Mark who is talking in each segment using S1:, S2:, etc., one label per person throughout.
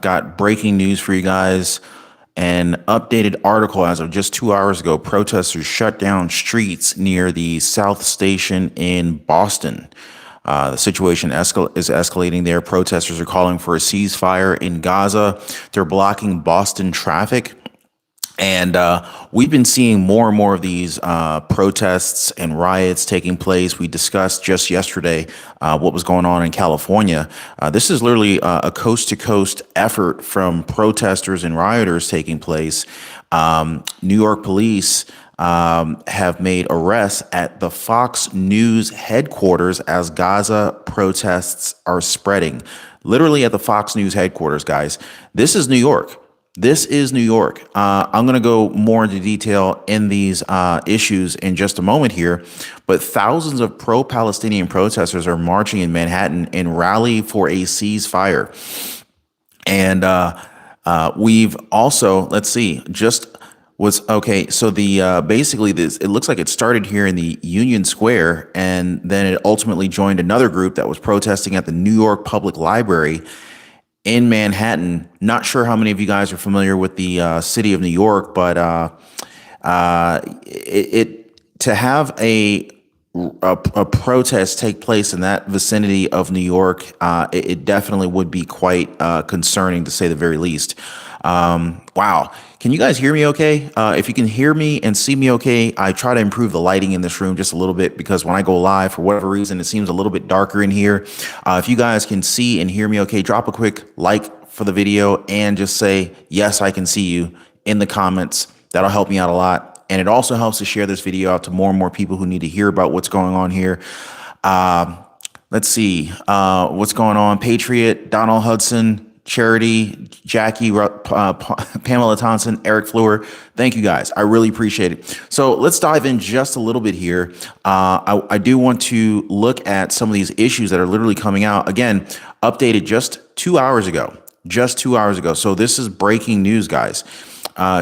S1: got breaking news for you guys. An updated article as of just 2 hours ago. Protesters shut down streets near the South Station in Boston. The situation is escalating there. Protesters are calling for a ceasefire in Gaza. They're blocking Boston traffic. And we've been seeing more and more of these protests and riots taking place. We discussed just yesterday what was going on in California. This is literally a coast to coast effort from protesters and rioters taking place. New York police have made arrests at the Fox News headquarters as Gaza protests are spreading. Literally at the Fox News headquarters, guys. This is New York. This is New York. I'm going to go more into detail in these issues in just a moment here, but thousands of pro-Palestinian protesters are marching in Manhattan in rally for a ceasefire. And we've also, let's see, just was okay. So the basically this, it looks like it started here in the Union Square, and then it ultimately joined another group that was protesting at the New York Public Library in Manhattan. Not sure how many of you guys are familiar with the city of New York, but to have a protest take place in that vicinity of New York, it definitely would be quite concerning, to say the very least. Wow. Can you guys hear me okay? If you can hear me and see me okay, I try to improve the lighting in this room just a little bit, because when I go live, for whatever reason, it seems a little bit darker in here. If you guys can see and hear me okay, drop a quick like for the video and just say, yes, I can see you in the comments. That'll help me out a lot. And it also helps to share this video out to more and more people who need to hear about what's going on here. Let's see what's going on. Patriot, Donald Hudson, Charity, Jackie, Pamela Thompson, Eric Fleur. Thank you guys. I really appreciate it. So let's dive in just a little bit here. I do want to look at some of these issues that are literally coming out. Again, updated just 2 hours ago. Just 2 hours ago. So this is breaking news, guys.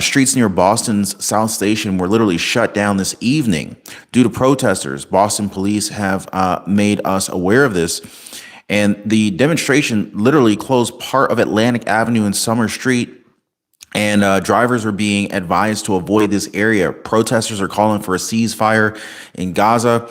S1: Streets near Boston's South Station were literally shut down this evening due to protesters. Boston police have made us aware of this. And the demonstration literally closed part of Atlantic Avenue and Summer Street, and drivers are being advised to avoid this area. Protesters are calling for a ceasefire in Gaza.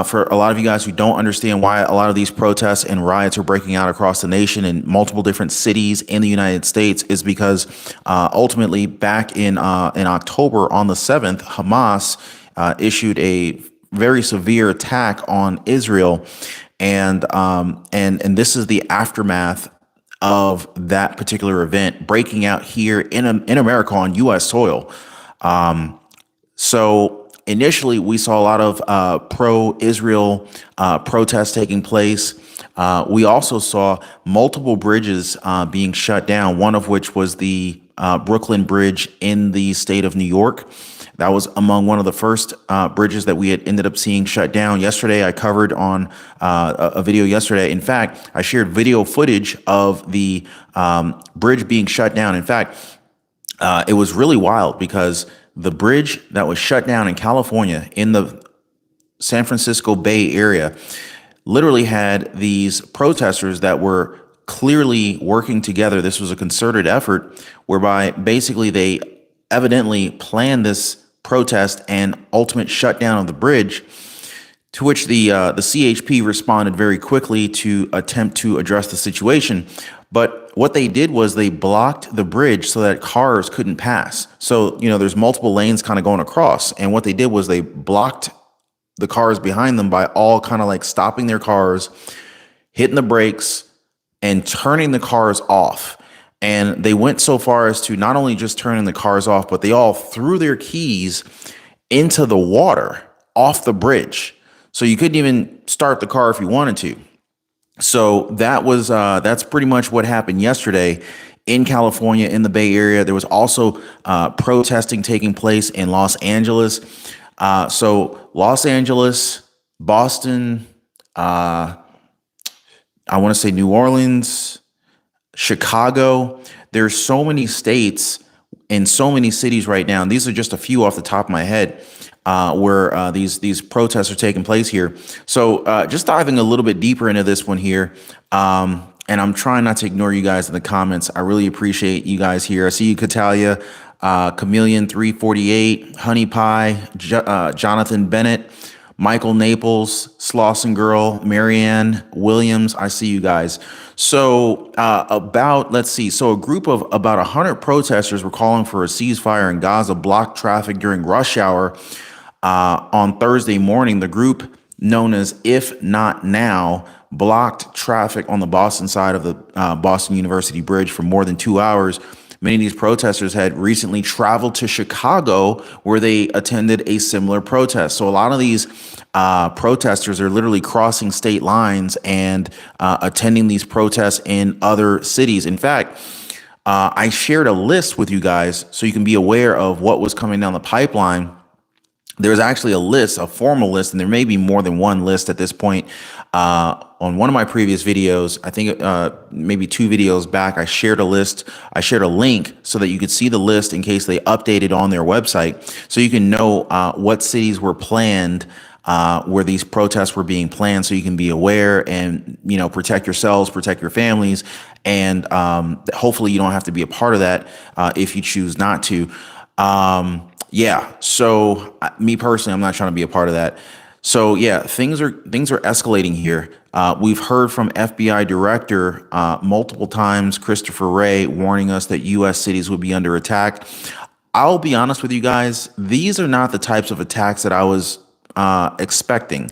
S1: For a lot of you guys who don't understand why a lot of these protests and riots are breaking out across the nation in multiple different cities in the United States, is because ultimately back in October on the 7th, Hamas issued a very severe attack on Israel. And this is the aftermath of that particular event breaking out here in America on U.S. soil. So initially, we saw a lot of pro-Israel protests taking place. We also saw multiple bridges being shut down, one of which was the Brooklyn Bridge in the state of New York. That was among one of the first bridges that we had ended up seeing shut down. Yesterday, I covered on a video yesterday. In fact, I shared video footage of the bridge being shut down. In fact, it was really wild, because the bridge that was shut down in California in the San Francisco Bay Area literally had these protesters that were clearly working together. This was a concerted effort whereby basically they evidently planned this protest and ultimate shutdown of the bridge, to which the CHP responded very quickly to attempt to address the situation. But what they did was they blocked the bridge so that cars couldn't pass. So, there's multiple lanes kind of going across. And what they did was they blocked the cars behind them by all kind of like stopping their cars, hitting the brakes, and turning the cars off. And they went so far as to not only just turning the cars off, but they all threw their keys into the water off the bridge. So you couldn't even start the car if you wanted to. So that's pretty much what happened yesterday in California, in the Bay Area. There was also protesting taking place in Los Angeles. So Los Angeles, Boston, I want to say New Orleans, Chicago. There's so many states and so many cities right now. And these are just a few off the top of my head where these protests are taking place here. So just diving a little bit deeper into this one here. And and I'm trying not to ignore you guys in the comments. I really appreciate you guys here. I see you, Catalia, Chameleon 348, Honey Pie, Jonathan Bennett, Michael Naples, Slauson Girl, Marianne Williams. I see you guys. So so a group of about 100 protesters were calling for a ceasefire in Gaza, blocked traffic during rush hour on Thursday morning. The group, known as If Not Now, blocked traffic on the Boston side of the Boston University Bridge for more than 2 hours. Many of these protesters had recently traveled to Chicago, where they attended a similar protest. So a lot of these protesters are literally crossing state lines and attending these protests in other cities. In fact, I shared a list with you guys so you can be aware of what was coming down the pipeline. There's actually a list, a formal list, and there may be more than one list at this point. On one of my previous videos, I think maybe 2 videos back, I shared a list. I shared a link so that you could see the list in case they update it on their website, so you can know what cities were planned, where these protests were being planned, so you can be aware and, protect yourselves, protect your families, and hopefully you don't have to be a part of that if you choose not to. Yeah. So me personally, I'm not trying to be a part of that. So yeah, things are escalating here. We've heard from FBI Director multiple times, Christopher Wray, warning us that U.S. cities would be under attack. I'll be honest with you guys; these are not the types of attacks that I was expecting.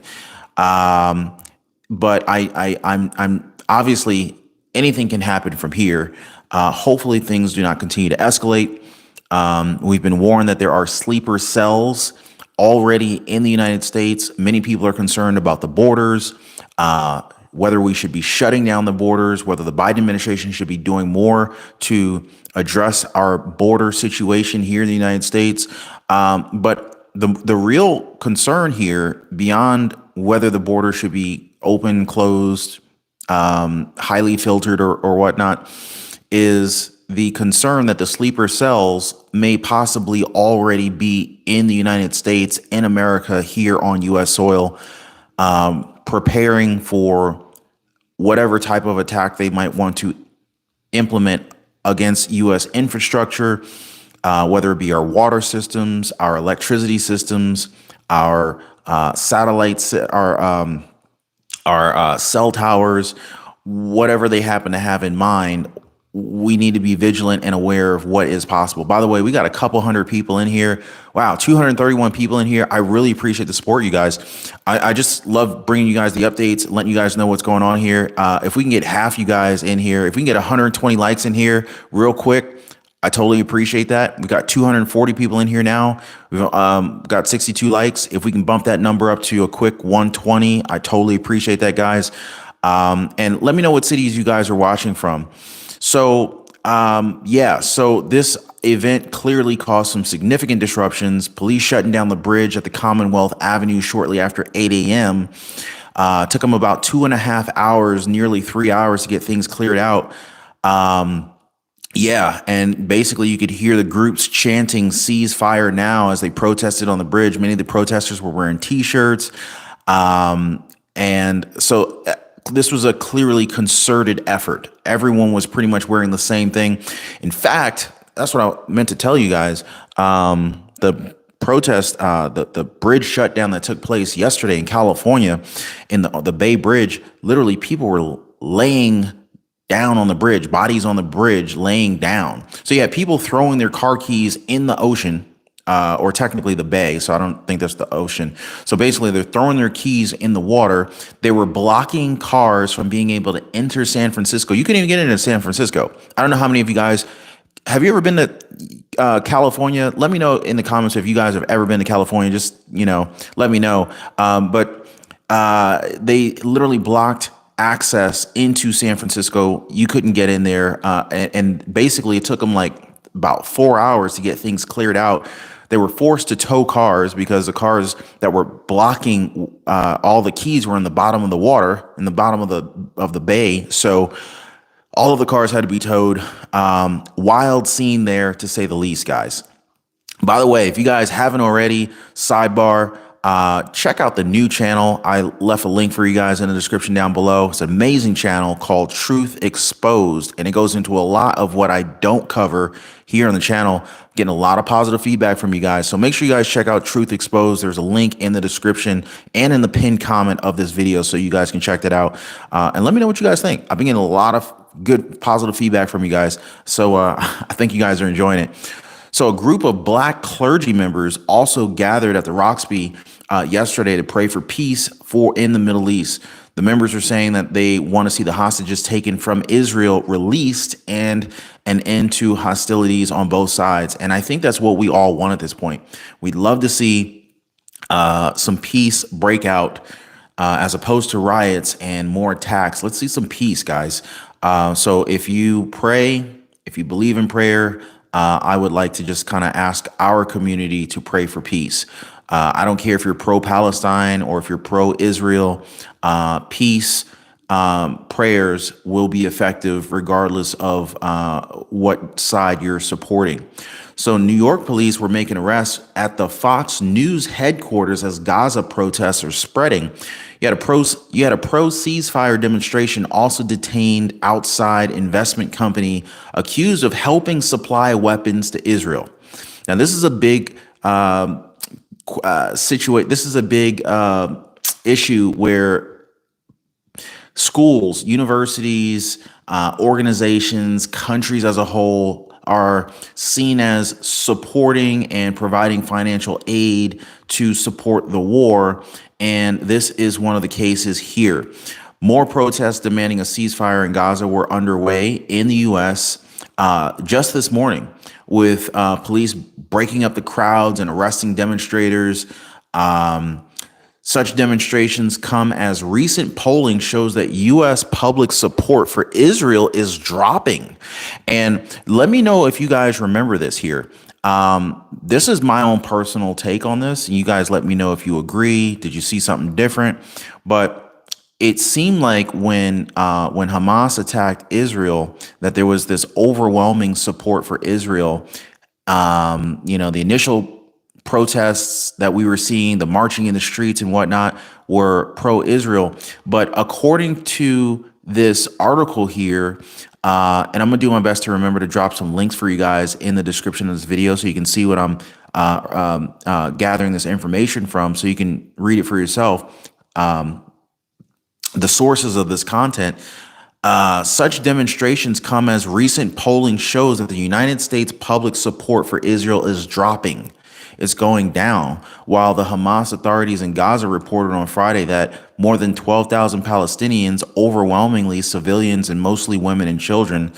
S1: But I'm obviously anything can happen from here. Hopefully, things do not continue to escalate. We've been warned that there are sleeper cells already in the United States. Many people are concerned about the borders, whether we should be shutting down the borders, whether the Biden administration should be doing more to address our border situation here in the United States. But the real concern here, beyond whether the border should be open, closed, highly filtered, or whatnot, is the concern that the sleeper cells may possibly already be in the United States, in America, here on U.S. soil, preparing for whatever type of attack they might want to implement against U.S. infrastructure, whether it be our water systems, our electricity systems, our satellites, our cell towers, whatever they happen to have in mind. We need to be vigilant and aware of what is possible. By the way, we got a couple hundred people in here. Wow, 231 people in here. I really appreciate the support, you guys. I just love bringing you guys the updates, letting you guys know what's going on here. If we can get half you guys in here, if we can get 120 likes in here real quick, I totally appreciate that. We got 240 people in here now. We've got 62 likes. If we can bump that number up to a quick 120, I totally appreciate that, guys. And let me know what cities you guys are watching from. So, so this event clearly caused some significant disruptions. Police shutting down the bridge at the Commonwealth Avenue shortly after 8 a.m. Took them about 2.5 hours, nearly 3 hours to get things cleared out. And basically you could hear the groups chanting "ceasefire now" as they protested on the bridge. Many of the protesters were wearing T-shirts. And so this was a clearly concerted effort. Everyone was pretty much wearing the same thing. In fact, that's what I meant to tell you guys. The protest, the bridge shutdown that took place yesterday in California, in the Bay Bridge, literally people were laying down on the bridge, bodies on the bridge, laying down. So you had people throwing their car keys in the ocean, or technically the bay, so I don't think that's the ocean. So basically, they're throwing their keys in the water. They were blocking cars from being able to enter San Francisco. You couldn't even get into San Francisco. I don't know how many of you guys, have you ever been to California? Let me know in the comments if you guys have ever been to California. Just, let me know. But they literally blocked access into San Francisco. You couldn't get in there. And basically, it took them like about 4 hours to get things cleared out. They were forced to tow cars because the cars that were blocking all the keys were in the bottom of the water, in the bottom of the bay. So all of the cars had to be towed. Wild scene there, to say the least, guys. By the way, if you guys haven't already, sidebar, check out the new channel. I left a link for you guys in the description down below. It's an amazing channel called Truth Exposed, and it goes into a lot of what I don't cover here on the channel. Getting a lot of positive feedback from you guys. So make sure you guys check out Truth Exposed. There's a link in the description and in the pinned comment of this video so you guys can check that out. And let me know what you guys think. I've been getting a lot of good positive feedback from you guys. So I think you guys are enjoying it. So a group of black clergy members also gathered at the Roxby yesterday to pray for peace in the Middle East. The members are saying that they want to see the hostages taken from Israel released and an end to hostilities on both sides. And I think that's what we all want at this point. We'd love to see some peace break out as opposed to riots and more attacks. Let's see some peace, guys. So if you pray, if you believe in prayer, I would like to just kind of ask our community to pray for peace. I don't care if you're pro-Palestine or if you're pro-Israel. Peace prayers will be effective regardless of what side you're supporting. So New York police were making arrests at the Fox News headquarters as Gaza protests are spreading. You had a pro ceasefire demonstration also detained outside investment company accused of helping supply weapons to Israel. Now, this is a big This is a big issue where schools, universities, organizations, countries as a whole are seen as supporting and providing financial aid to support the war. And this is one of the cases here. More protests demanding a ceasefire in Gaza were underway in the U.S. Just this morning, with police breaking up the crowds and arresting demonstrators. Such demonstrations come as recent polling shows that U.S. public support for Israel is dropping. And let me know if you guys remember this here. This is my own personal take on this. And you guys let me know if you agree. Did you see something different? But it seemed like when Hamas attacked Israel, that there was this overwhelming support for Israel. The initial protests that we were seeing, the marching in the streets and whatnot, were pro-Israel. But according to this article here, and I'm gonna do my best to remember to drop some links for you guys in the description of this video so you can see what I'm gathering this information from, so you can read it for yourself. The sources of this content. Such demonstrations come as recent polling shows that the United States public support for Israel is dropping. It's going down, while the Hamas authorities in Gaza reported on Friday that more than 12,000 Palestinians, overwhelmingly civilians and mostly women and children,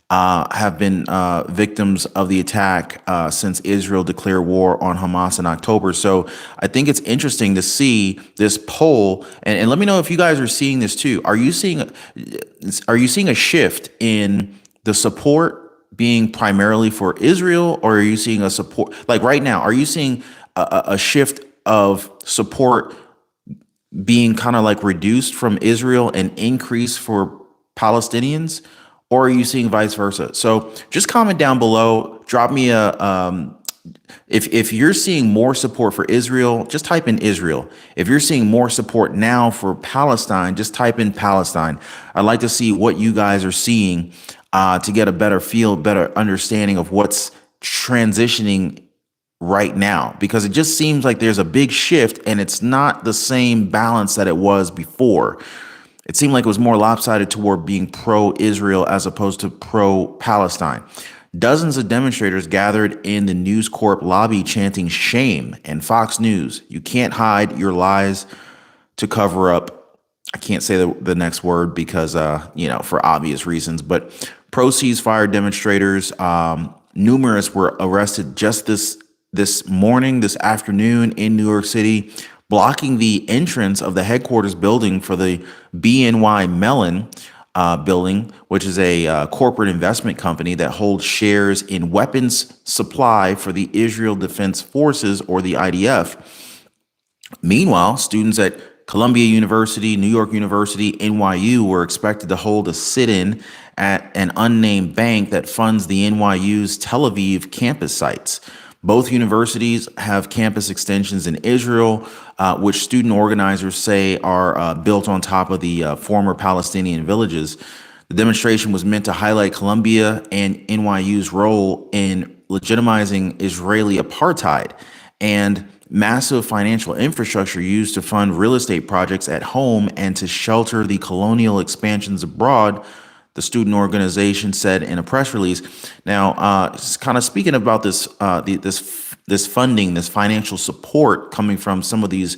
S1: have been victims of the attack since Israel declared war on Hamas in October. So I think it's interesting to see this poll, and let me know if you guys are seeing this too. Are you seeing a shift in the support being primarily for Israel, or are you seeing a support, like right now, are you seeing a shift of support being kind of like reduced from Israel and increased for Palestinians? Or are you seeing vice versa? So just comment down below. Drop me if you're seeing more support for Israel, just type in Israel. If you're seeing more support now for Palestine, just type in Palestine. I'd like to see what you guys are seeing to get a better feel, better understanding of what's transitioning right now, because it just seems like there's a big shift and it's not the same balance that it was before. It seemed like it was more lopsided toward being pro-Israel as opposed to pro-Palestine. Dozens of demonstrators gathered in the News Corp lobby chanting shame, and Fox News, you can't hide your lies to cover up. I can't say the next word because, for obvious reasons, but pro-ceasefire demonstrators, numerous were arrested just this morning, this afternoon in New York City, blocking the entrance of the headquarters building for the BNY Mellon building, which is a corporate investment company that holds shares in weapons supply for the Israel Defense Forces, or the IDF. Meanwhile, students at Columbia University, New York University, NYU were expected to hold a sit-in at an unnamed bank that funds the NYU's Tel Aviv campus sites. Both universities have campus extensions in Israel, which student organizers say are built on top of the former Palestinian villages. The demonstration was meant to highlight Columbia and NYU's role in legitimizing Israeli apartheid and massive financial infrastructure used to fund real estate projects at home and to shelter the colonial expansions abroad, the student organization said in a press release. Now, kind of speaking about this funding, this financial support coming from some of these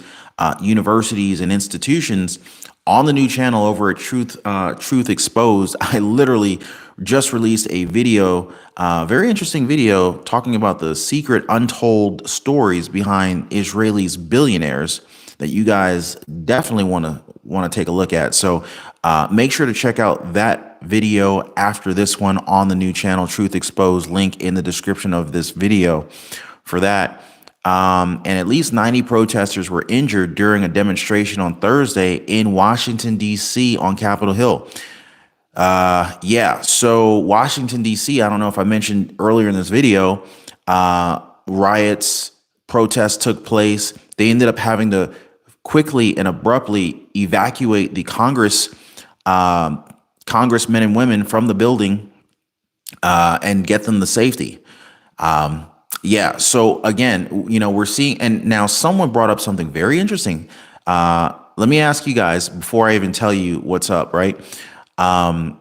S1: universities and institutions. On the new channel over at Truth Exposed, I literally just released a video, very interesting video, talking about the secret untold stories behind Israelis billionaires that you guys definitely want to take a look at. So make sure to check out that video after this one on the new channel, Truth Exposed. Link in the description of this video for that. And at least 90 protesters were injured during a demonstration on Thursday in Washington, D.C. on Capitol Hill. Yeah, so Washington, D.C., I don't know if I mentioned earlier in this video, riots, protests took place. They ended up having to quickly and abruptly evacuate the congressmen and women from the building and get them to safety. Yeah. So again, we're seeing, and now someone brought up something very interesting. Let me ask you guys before I even tell you what's up, right? I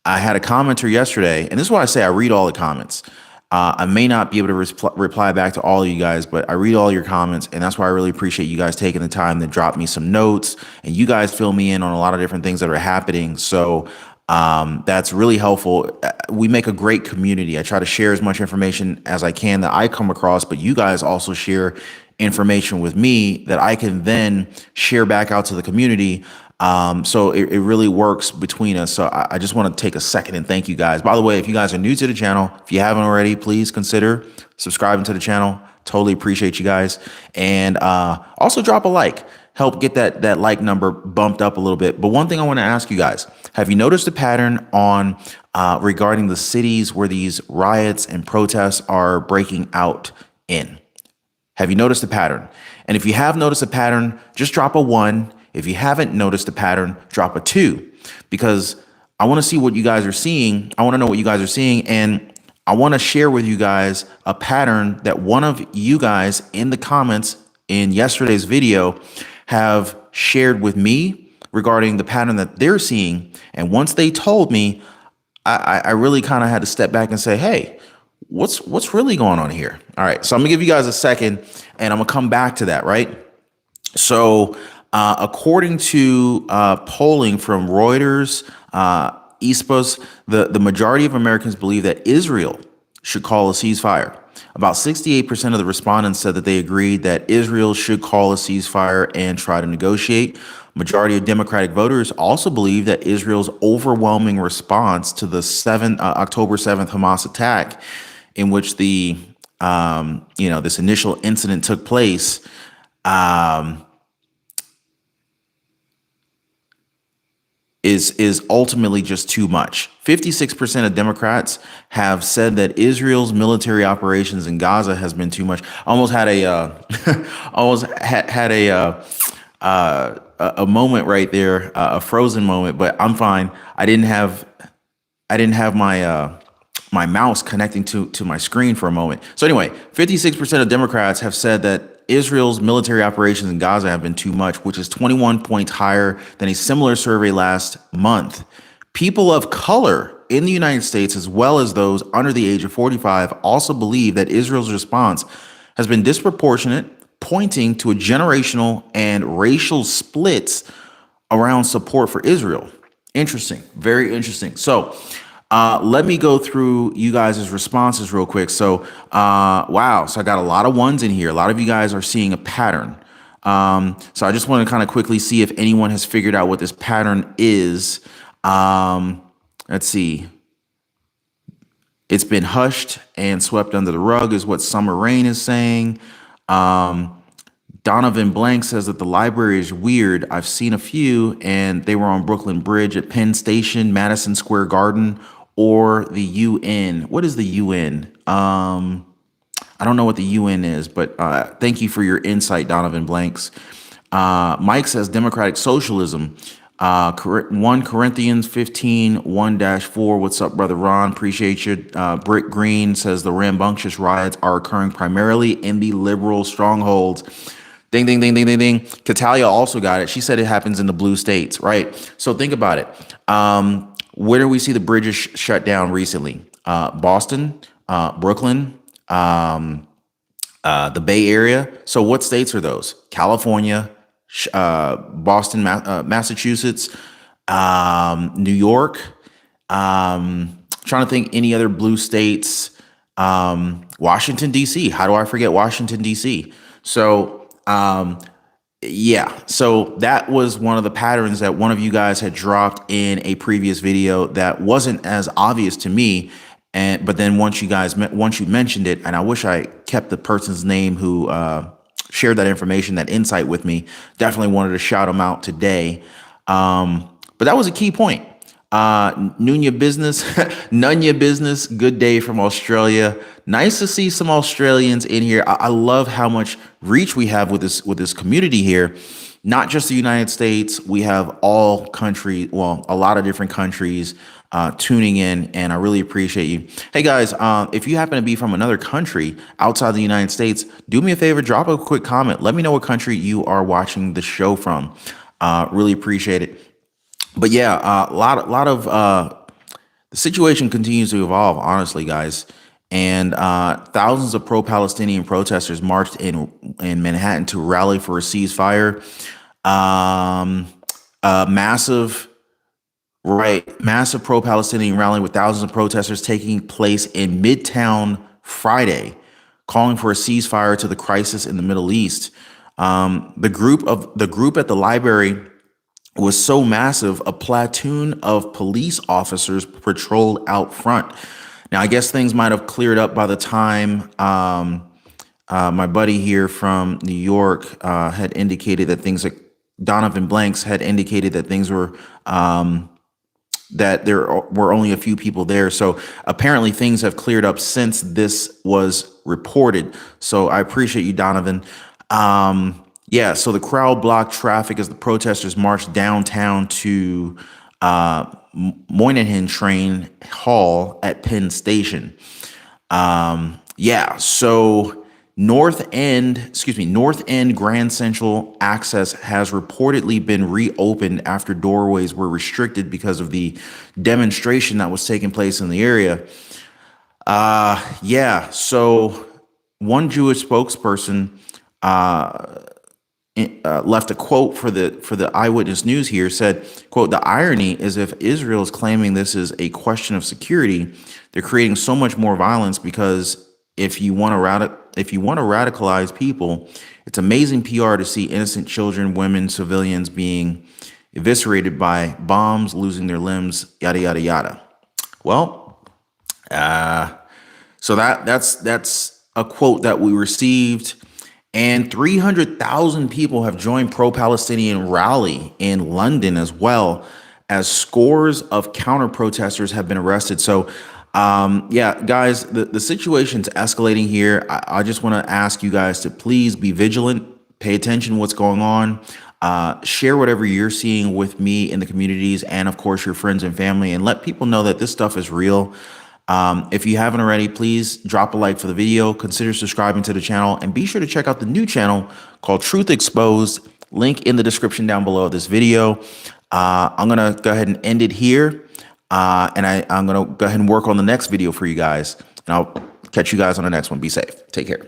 S1: had a commenter yesterday, and this is why I say I read all the comments. I may not be able to reply back to all of you guys, but I read all your comments, and that's why I really appreciate you guys taking the time to drop me some notes, and you guys fill me in on a lot of different things that are happening. So that's really helpful. We make a great community. I try to share as much information as I can that I come across, but you guys also share information with me that I can then share back out to the community. So it really works between us. So I just want to take a second and thank you guys. By the way, if you guys are new to the channel, if you haven't already, please consider subscribing to the channel. Totally appreciate you guys. And also drop a like. Help get that like number bumped up a little bit. But one thing I want to ask you guys, have you noticed a pattern on regarding the cities where these riots and protests are breaking out in? Have you noticed a pattern? And if you have noticed a pattern, just drop a 1. If you haven't noticed a pattern, drop a 2, because I want to see what you guys are seeing. I want to know what you guys are seeing. And I want to share with you guys a pattern that one of you guys in the comments in yesterday's video have shared with me regarding the pattern that they're seeing. And once they told me, I really kind of had to step back and say, hey, what's really going on here? All right, so I'm gonna give you guys a second and I'm gonna come back to that, right? So according to polling from Reuters, ESPOS, the majority of Americans believe that Israel should call a ceasefire. About 68% of the respondents said that they agreed that Israel should call a ceasefire and try to negotiate. Majority of Democratic voters also believe that Israel's overwhelming response to the October 7th Hamas attack, in which the this initial incident took place, is ultimately just too much. 56% of Democrats have said that Israel's military operations in Gaza has been too much. I almost had a moment right there, a frozen moment, but I'm fine. I didn't have my mouse connecting to my screen for a moment. So anyway, 56% of Democrats have said that Israel's military operations in Gaza have been too much, which is 21 points higher than a similar survey last month. People of color in the United States, as well as those under the age of 45, also believe that Israel's response has been disproportionate, pointing to a generational and racial splits around support for Israel. Interesting, very interesting. So let me go through you guys' responses real quick. So, wow. So I got a lot of ones in here. A lot of you guys are seeing a pattern. So I just want to kind of quickly see if anyone has figured out what this pattern is. Let's see. It's been hushed and swept under the rug is what Summer Rain is saying. Donovan Blank says that the library is weird. I've seen a few, and they were on Brooklyn Bridge, at Penn Station, Madison Square Garden, or the UN. What is the UN? I I don't know what the UN is, but thank you for your insight, Donovan Blanks. Mike says democratic socialism. 1 Corinthians 15, 1-4. What's up, brother Ron? Appreciate you. Brick Green says the rambunctious riots are occurring primarily in the liberal strongholds. Ding, ding, ding, ding, ding, ding. Catalia also got it. She said it happens in the blue states, right? So think about it. Where do we see the bridges shut down recently? Boston, Brooklyn, the Bay Area. So what states are those? California, Boston, Massachusetts, New York. Trying to think any other blue states. Washington, D.C. How do I forget Washington, D.C.? So, yeah, so that was one of the patterns that one of you guys had dropped in a previous video that wasn't as obvious to me. But then once you mentioned it, and I wish I kept the person's name who shared that information, that insight with me. Definitely wanted to shout them out today. But that was a key point. Nunya business, Nunya business. Good day from Australia. Nice to see some Australians in here. I love how much reach we have with this community here. Not just the United States. We have all countries. Well, a lot of different countries tuning in, and I really appreciate you. Hey guys, if you happen to be from another country outside the United States, do me a favor, drop a quick comment. Let me know what country you are watching the show from. Really appreciate it. But yeah, a lot of the situation continues to evolve, honestly, guys. And thousands of pro-Palestinian protesters marched in Manhattan to rally for a ceasefire. Massive pro-Palestinian rally with thousands of protesters taking place in Midtown Friday, calling for a ceasefire to the crisis in the Middle East. The group at the library was so massive, a platoon of police officers patrolled out front. Now, I guess things might have cleared up by the time my buddy here from New York had indicated that things like Donovan Blanks had indicated that things were that there were only a few people there. So apparently things have cleared up since this was reported. So I appreciate you, Donovan. Yeah, so the crowd blocked traffic as the protesters marched downtown to Moynihan Train Hall at Penn Station. Yeah, so North End Grand Central access has reportedly been reopened after doorways were restricted because of the demonstration that was taking place in the area. Yeah, so one Jewish spokesperson left a quote for the Eyewitness News here, said, quote, "The irony is if Israel is claiming this is a question of security, they're creating so much more violence because if you want to radicalize people, it's amazing PR to see innocent children, women, civilians being eviscerated by bombs, losing their limbs, yada, yada, yada." Well, so that's a quote that we received. And 300,000 people have joined pro-Palestinian rally in London, as well as scores of counter-protesters have been arrested. So, yeah, guys, the situation's escalating here. I just want to ask you guys to please be vigilant, pay attention to what's going on, share whatever you're seeing with me in the communities and, of course, your friends and family, and let people know that this stuff is real. If you haven't already, please drop a like for the video, consider subscribing to the channel, and be sure to check out the new channel called Truth Exposed. Link in the description down below this video. I'm going to go ahead and end it here. And I'm going to go ahead and work on the next video for you guys. And I'll catch you guys on the next one. Be safe. Take care.